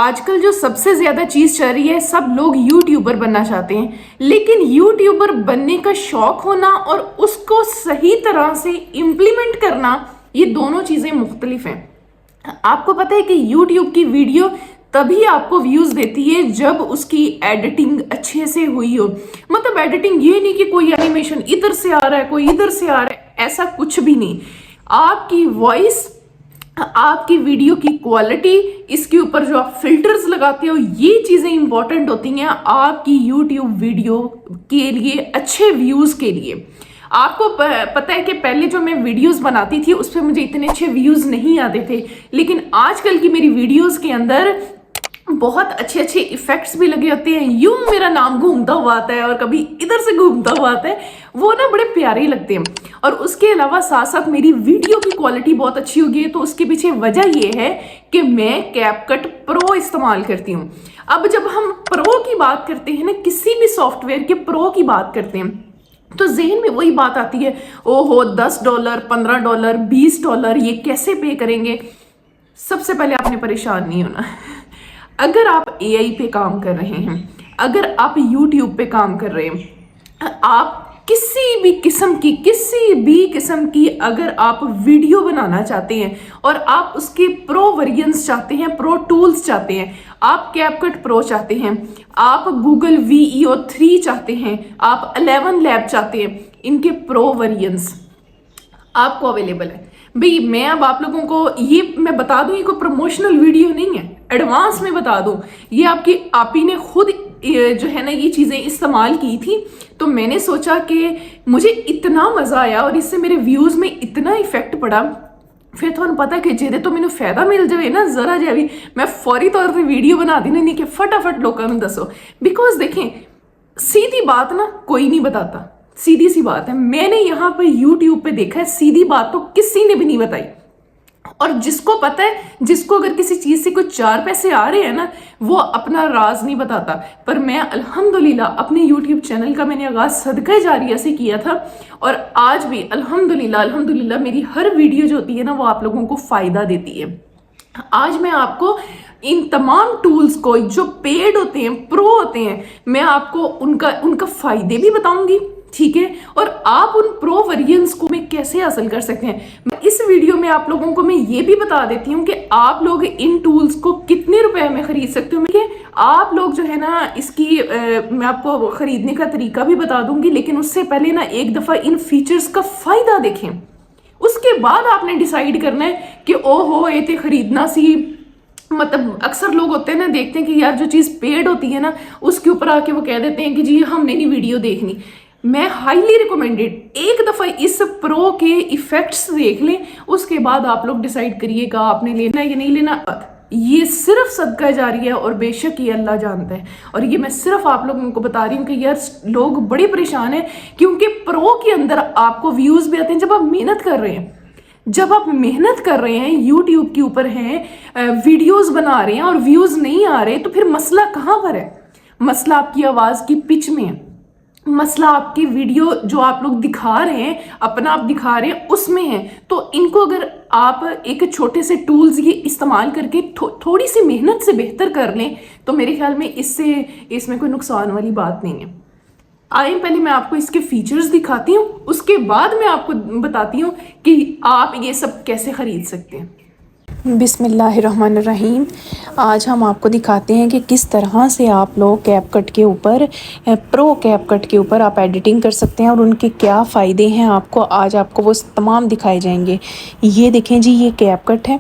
आजकल जो सबसे ज्यादा चीज चल रही है, सब लोग यूट्यूबर बनना चाहते हैं। लेकिन यूट्यूबर बनने का शौक होना और उसको सही तरह से इम्प्लीमेंट करना, ये दोनों चीजें मुख्तलिफ हैं। आपको पता है कि यूट्यूब की वीडियो तभी आपको व्यूज देती है जब उसकी एडिटिंग अच्छे से हुई हो। मतलब एडिटिंग ये नहीं कि कोई एनिमेशन इधर से आ रहा है, कोई इधर से आ रहा है, ऐसा कुछ भी नहीं। आपकी वॉइस, आपकी वीडियो की क्वालिटी, इसके ऊपर जो आप फिल्टर्स लगाते हो, ये चीजें इंपॉर्टेंट होती हैं आपकी यूट्यूब वीडियो के लिए, अच्छे व्यूज के लिए। आपको पता है कि पहले जो मैं वीडियोस बनाती थी उस पर मुझे इतने अच्छे व्यूज नहीं आते थे, लेकिन आजकल की मेरी वीडियोस के अंदर बहुत अच्छे अच्छे इफेक्ट्स भी लगे होते हैं। यूं मेरा नाम घूमता हुआ आता है और कभी इधर से घूमता हुआ आता है, वो ना बड़े प्यारे लगते हैं। और उसके अलावा साथ साथ मेरी वीडियो की क्वालिटी बहुत अच्छी हो गई है। तो उसके पीछे वजह ये है कि मैं कैपकट प्रो इस्तेमाल करती हूँ। अब जब हम प्रो की बात करते हैं ना, किसी भी सॉफ्टवेयर के प्रो की बात करते हैं, तो ज़हन में वही बात आती है, ओहो $10, $15, $20 ये कैसे पे करेंगे। सबसे पहले आपने परेशान नहीं होना। अगर आप एआई पे काम कर रहे हैं, अगर आप यूट्यूब पे काम कर रहे हैं, आप किसी भी किस्म की अगर आप वीडियो बनाना चाहते हैं और आप उसके प्रो वेरिएंट्स चाहते हैं, प्रो टूल्स चाहते हैं, आप कैपकट प्रो चाहते हैं, आप गूगल VEO3 चाहते हैं, आप 11 लैब चाहते हैं, इनके प्रो वेरिएंट्स आपको अवेलेबल है। भाई मैं अब आप लोगों को ये मैं बता दूं, ये कोई प्रमोशनल वीडियो नहीं है, एडवांस में बता दूं। ये आपकी आपी ने खुद जो है ना ये चीज़ें इस्तेमाल की थी, तो मैंने सोचा कि मुझे इतना मज़ा आया और इससे मेरे व्यूज़ में इतना इफेक्ट पड़ा। फिर थोड़ा पता कि जेदे तो मैंने फायदा मिल जाए ना जरा जा भी, मैं फौरी तौर पर वीडियो बना दी नहीं कि फटाफट लोगों में दसो। बिकॉज देखें, सीधी बात ना कोई नहीं बताता, सीधी सी बात है। मैंने यहाँ पर यूट्यूब पे देखा है, सीधी बात तो किसी ने भी नहीं बताई। और जिसको पता है, जिसको अगर किसी चीज से कुछ 4 पैसे आ रहे हैं ना, वो अपना राज नहीं बताता। पर मैं अल्हम्दुलिल्लाह अपने यूट्यूब चैनल का मैंने आगाज सदका जारिया से किया था, और आज भी अल्हम्दुलिल्लाह मेरी हर वीडियो जो होती है ना, वो आप लोगों को फायदा देती है। आज मैं आपको इन तमाम टूल्स को, जो पेड होते हैं, प्रो होते हैं, मैं आपको उनका फायदे भी बताऊंगी, ठीक है। और आप उन प्रो वेरिएंट्स को मैं कैसे हासिल कर सकते हैं, इस वीडियो में आप लोगों को मैं ये भी बता देती हूँ कि आप लोग इन टूल्स को कितने रुपए में खरीद सकते हो। मैं आप लोग जो है ना इसकी मैं आपको खरीदने का तरीका भी बता दूंगी, लेकिन उससे पहले ना एक दफा इन फीचर्स का फायदा देखें, उसके बाद आपने डिसाइड करना है कि ओहो ये तो खरीदना सी। मतलब अक्सर लोग होते हैं ना, देखते हैं कि यार जो चीज़ पेड होती है ना, उसके ऊपर आके वो कह देते हैं कि जी हमने नहीं वीडियो देखनी। मैं हाईली रिकमेंडेड, एक दफ़ा इस प्रो के इफेक्ट्स देख लें, उसके बाद आप लोग डिसाइड करिएगा आपने लेना है या नहीं लेना। ये सिर्फ सदका जारी है और बेशक ये अल्लाह जानता है। और ये मैं सिर्फ आप लोगों को बता रही हूँ कि यार लोग बड़े परेशान हैं, क्योंकि प्रो के अंदर आपको व्यूज़ भी आते हैं जब आप मेहनत कर रहे हैं। जब आप मेहनत कर रहे हैं, यूट्यूब के ऊपर हैं, वीडियोस बना रहे हैं और व्यूज़ नहीं आ रहे, तो फिर मसला कहाँ पर है? मसला आपकी आवाज़ की पिच में है, मसला आपकी वीडियो जो आप लोग दिखा रहे हैं, अपना आप दिखा रहे हैं, उसमें है। तो इनको अगर आप एक छोटे से टूल्स ये इस्तेमाल करके थोड़ी सी मेहनत से बेहतर कर लें, तो मेरे ख्याल में इसमें कोई नुकसान वाली बात नहीं है। आइए पहले मैं आपको इसके फीचर्स दिखाती हूँ, उसके बाद मैं आपको बताती हूँ कि आप ये सब कैसे ख़रीद सकते हैं। बिस्मिल्लाहिर्रहमानिर्रहीम। आज हम आपको दिखाते हैं कि किस तरह से आप लोग कैपकट के ऊपर, प्रो कैपकट के ऊपर आप एडिटिंग कर सकते हैं और उनके क्या फ़ायदे हैं। आपको आज आपको वो तमाम दिखाए जाएंगे। ये देखें जी, ये कैपकट है,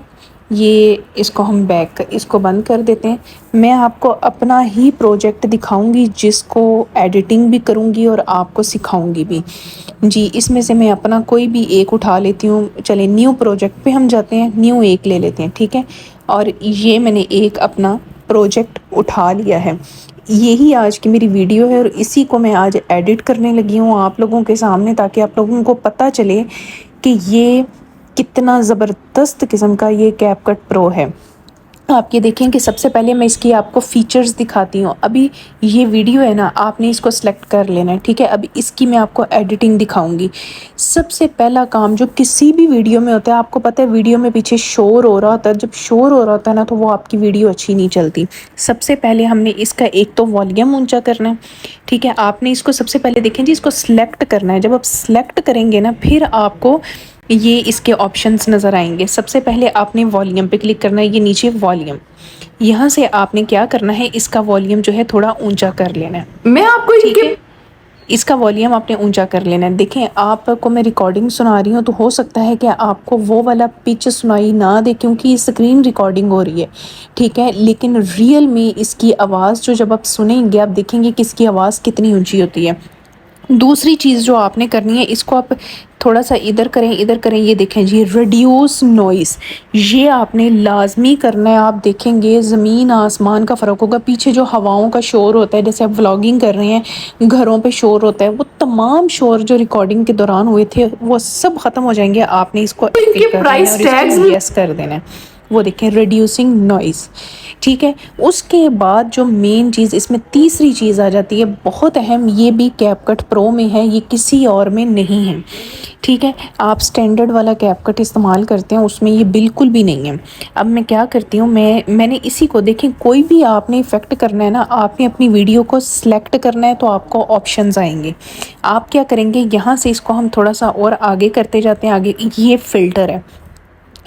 ये इसको हम इसको बंद कर देते हैं। मैं आपको अपना ही प्रोजेक्ट दिखाऊंगी, जिसको एडिटिंग भी करूंगी और आपको सिखाऊंगी भी जी। इसमें से मैं अपना कोई भी एक उठा लेती हूँ। चले न्यू प्रोजेक्ट पे हम जाते हैं, न्यू एक ले लेते हैं, ठीक है। और ये मैंने एक अपना प्रोजेक्ट उठा लिया है। यही आज की मेरी वीडियो है और इसी को मैं आज एडिट करने लगी हूँ आप लोगों के सामने, ताकि आप लोगों को पता चले कि ये कितना ज़बरदस्त किस्म का ये कैपकट प्रो है। आप ये देखें कि सबसे पहले मैं इसकी आपको फ़ीचर्स दिखाती हूँ। अभी ये वीडियो है ना, आपने इसको सेलेक्ट कर लेना है, ठीक है। अभी इसकी मैं आपको एडिटिंग दिखाऊंगी। सबसे पहला काम जो किसी भी वीडियो में होता है, आपको पता है वीडियो में पीछे शोर हो रहा होता है, जब शोर हो रहा होता है ना तो वो आपकी वीडियो अच्छी नहीं चलती। सबसे पहले हमने इसका एक तो वॉल्यूम ऊंचा करना है, ठीक है। आपने इसको सबसे पहले देखें जी, इसको सिलेक्ट करना है। जब आप सिलेक्ट करेंगे ना फिर आपको ये इसके ऑप्शंस नज़र आएंगे। सबसे पहले आपने वॉल्यूम पे क्लिक करना है, ये नीचे वॉल्यूम, यहाँ से आपने क्या करना है, इसका वॉल्यूम जो है थोड़ा ऊंचा कर लेना है। मैं आपको ठीक इनके है, इसका वॉल्यूम आपने ऊंचा कर लेना है। देखें आपको मैं रिकॉर्डिंग सुना रही हूँ तो हो सकता है कि आपको वो वाला पिच सुनाई ना दे क्योंकि स्क्रीन रिकॉर्डिंग हो रही है, ठीक है। लेकिन रियल में इसकी आवाज़ जो जब आप सुनेंगे आप देखेंगे कि इसकी आवाज़ कितनी ऊंची होती है। दूसरी चीज़ जो आपने करनी है, इसको आप थोड़ा सा इधर करें, ये देखें जी, रिड्यूस नॉइस, ये आपने लाजमी करना है। आप देखेंगे ज़मीन आसमान का फ़र्क होगा। पीछे जो हवाओं का शोर होता है, जैसे आप व्लॉगिंग कर रहे हैं, घरों पे शोर होता है, वो तमाम शोर जो रिकॉर्डिंग के दौरान हुए थे वो सब ख़त्म हो जाएंगे। आपने इसको इनके क्लिक करना है प्राइस और टैग्स इसको भी यस कर देना है। वो देखें रिड्यूसिंग नॉइस, ठीक है। उसके बाद जो मेन चीज़ इसमें तीसरी चीज़ आ जाती है, बहुत अहम, ये भी कैपकट प्रो में है, ये किसी और में नहीं है, ठीक है। आप स्टैंडर्ड वाला कैपकट इस्तेमाल करते हैं उसमें ये बिल्कुल भी नहीं है। अब मैं क्या करती हूँ, मैंने इसी को देखें, कोई भी आपने इफ़ेक्ट करना है ना, आपने अपनी वीडियो को सिलेक्ट करना है तो आपको ऑप्शंस आएंगे। आप क्या करेंगे, यहाँ से इसको हम थोड़ा सा और आगे करते जाते हैं। आगे ये फ़िल्टर है,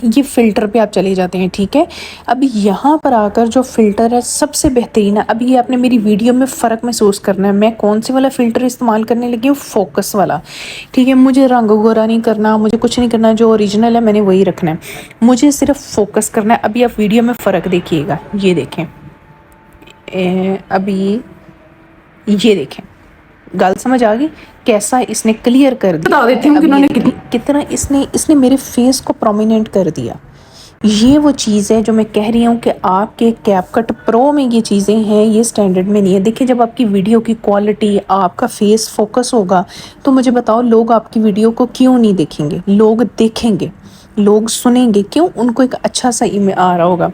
ये फ़िल्टर पे आप चले जाते हैं, ठीक है। अब यहाँ पर आकर जो फ़िल्टर है सबसे बेहतरीन है। अब ये आपने मेरी वीडियो में फ़र्क महसूस करना है। मैं कौन से वाला फ़िल्टर इस्तेमाल करने लगी हूँ, फोकस वाला, ठीक है। मुझे रंग गोरा नहीं करना, मुझे कुछ नहीं करना, जो ओरिजिनल है मैंने वही रखना है, मुझे सिर्फ फोकस करना है। अभी आप वीडियो में फ़र्क देखिएगा, ये देखें, अभी ये देखें, गल समझ आ गई कैसा इसने क्लियर कर दिया। बता देती हूँ कि अब ये उन्होंने देखिए, कितना इसने मेरे फेस को प्रोमिनेंट कर दिया। ये वो चीज़ है जो मैं कह रही हूँ कि आपके कैपकट प्रो में ये चीज़ें हैं, ये स्टैंडर्ड में नहीं है। देखिए जब आपकी वीडियो की क्वालिटी, आपका फेस फोकस होगा तो मुझे बताओ लोग आपकी वीडियो को क्यों नहीं देखेंगे। लोग देखेंगे, लोग सुनेंगे, क्यों, उनको एक अच्छा सा इमेज आ रहा होगा।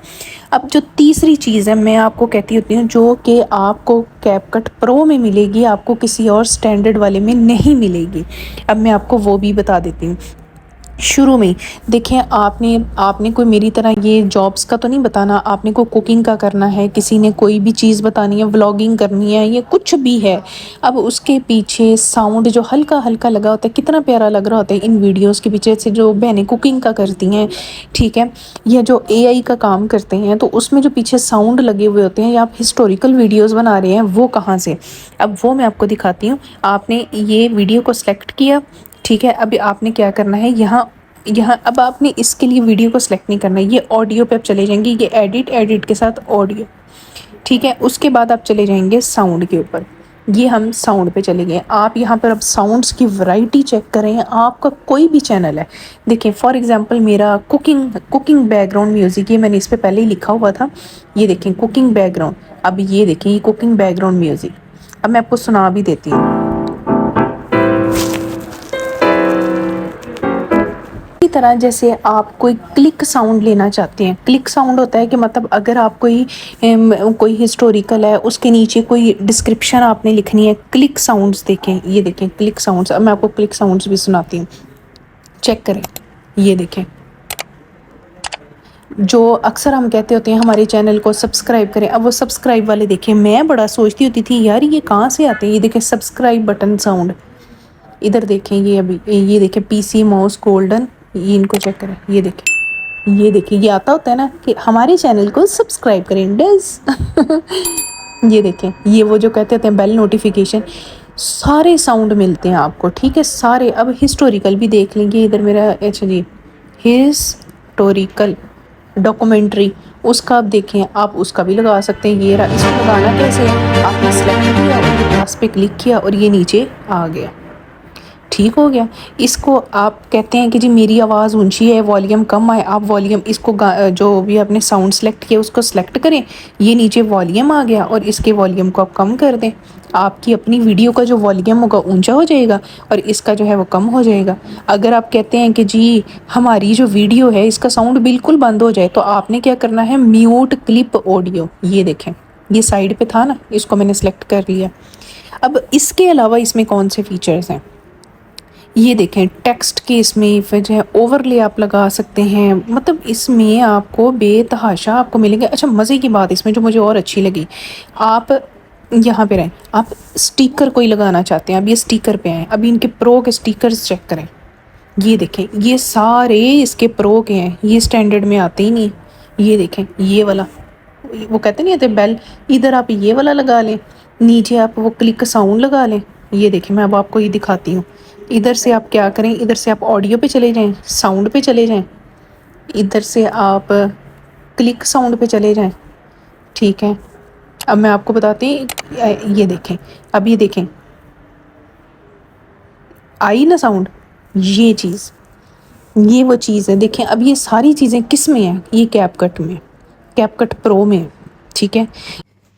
अब जो तीसरी चीज़ है मैं आपको कहती होती हूँ, जो कि आपको कैपकट प्रो में मिलेगी, आपको किसी और स्टैंडर्ड वाले में नहीं मिलेगी। अब मैं आपको वो भी बता देती हूँ। शुरू में देखें, आपने कोई मेरी तरह ये जॉब्स का तो नहीं बताना, आपने को कुकिंग का करना है, किसी ने कोई भी चीज़ बतानी है, व्लॉगिंग करनी है, ये कुछ भी है। अब उसके पीछे साउंड जो हल्का हल्का लगा होता है, कितना प्यारा लग रहा होता है इन वीडियोस के पीछे से, जो बहनें कुकिंग का करती हैं, ठीक है, या जो एआई का काम करते हैं, तो उसमें जो पीछे साउंड लगे हुए होते हैं, या आप हिस्टोरिकल वीडियोज़ बना रहे हैं, वो कहाँ से, अब वो मैं आपको दिखाती हूँ। आपने ये वीडियो को सिलेक्ट किया, ठीक है। अभी आपने क्या करना है, यहाँ अब आपने इसके लिए वीडियो को सिलेक्ट नहीं करना है, ये ऑडियो पे आप चले जाएंगे, ये एडिट के साथ ऑडियो, ठीक है। उसके बाद आप चले जाएंगे साउंड के ऊपर, ये हम साउंड पे चले गए। आप यहाँ पर अब साउंड्स की वैरायटी चेक करें, आपका कोई भी चैनल है, देखिए फॉर एग्जांपल मेरा कुकिंग बैकग्राउंड म्यूज़िक, ये मैंने इस पर पहले ही लिखा हुआ था, ये देखें कुकिंग बैकग्राउंड। अब ये देखें, ये कुकिंग बैकग्राउंड म्यूज़िक, अब मैं आपको सुना भी देती हूँ। इसी तरह जैसे आप कोई क्लिक साउंड लेना चाहते हैं, क्लिक साउंड होता है कि मतलब अगर आप कोई हिस्टोरिकल है, उसके नीचे कोई डिस्क्रिप्शन आपने लिखनी है, क्लिक साउंड्स देखें, ये देखें क्लिक साउंड्स। अब मैं आपको क्लिक साउंड्स भी सुनाती हूँ, चेक करें, ये देखें। जो अक्सर हम कहते होते हैं हमारे चैनल को सब्सक्राइब करें, अब वो सब्सक्राइब वाले देखें। मैं बड़ा सोचती होती थी यार ये कहाँ से आते हैं, ये देखें सब्सक्राइब बटन साउंड, इधर देखें, ये अभी ये देखें पीसी माउस गोल्डन, ये इनको चेक करें, ये देखें ये आता होता है ना कि हमारे चैनल को सब्सक्राइब करें डज ये देखें, ये वो जो कहते हैं बेल नोटिफिकेशन, सारे साउंड मिलते हैं आपको, ठीक है, सारे। अब हिस्टोरिकल भी देख लेंगे, इधर मेरा, अच्छा जी, हिस्टोरिकल डॉक्यूमेंट्री, उसका आप देखें, आप उसका भी लगा सकते हैं। ये रहा, इसको लगाना कैसे है, आपने सेलेक्ट किया और प्लस पे क्लिक किया और ये नीचे आ गया, ठीक हो गया। इसको आप कहते हैं कि जी मेरी आवाज़ ऊंची है, वॉल्यूम कम है, आप वॉल्यूम इसको जो भी आपने साउंड सेलेक्ट किया उसको सेलेक्ट करें, ये नीचे वॉल्यूम आ गया और इसके वॉल्यूम को आप कम कर दें। आपकी अपनी वीडियो का जो वॉल्यूम होगा ऊंचा हो जाएगा और इसका जो है वो कम हो जाएगा। अगर आप कहते हैं कि जी हमारी जो वीडियो है इसका साउंड बिल्कुल बंद हो जाए, तो आपने क्या करना है, म्यूट क्लिप ऑडियो, ये देखें ये साइड पे था ना, इसको मैंने सेलेक्ट कर लिया। अब इसके अलावा इसमें कौन से फीचर्स हैं, ये देखें टेक्स्ट के इसमें फिर जो है ओवरले आप लगा सकते हैं, मतलब इसमें आपको बेतहाशा आपको मिलेंगे। अच्छा मज़े की बात इसमें जो मुझे और अच्छी लगी, आप यहाँ पे रहें, आप स्टिकर कोई लगाना चाहते हैं, अब ये स्टिकर पे हैं, अभी इनके प्रो के स्टिकर्स चेक करें, ये देखें ये सारे इसके प्रो के हैं, ये स्टैंडर्ड में आते ही नहीं। ये देखें ये वाला, वो कहते नहीं आते बेल, इधर आप ये वाला लगा लें, नीचे आप वो क्लिक साउंड लगा लें। ये देखें मैं अब आपको ये दिखाती हूँ, इधर से आप क्या करें, इधर से आप ऑडियो पे चले जाएं, साउंड पे चले जाएं, इधर से आप क्लिक साउंड पे चले जाएं, ठीक है। अब मैं आपको बताती हूँ, ये देखें, अब ये देखें आई ना साउंड, ये चीज़, ये वो चीज़ है। देखें अब ये सारी चीज़ें किस में हैं, ये कैपकट में, कैपकट प्रो में, ठीक है।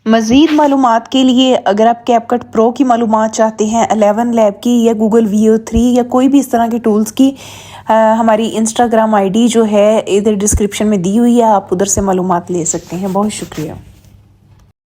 मज़ीद मालूमात के लिए अगर आप कैपकट प्रो की मालूमात चाहते हैं, 11 लैब की या गूगल VO3 या कोई भी इस तरह के टूल्स की, हमारी इंस्टाग्राम ID जो है इधर डिस्क्रिप्शन में दी हुई है, आप उधर से मालूमात ले सकते हैं। बहुत शुक्रिया।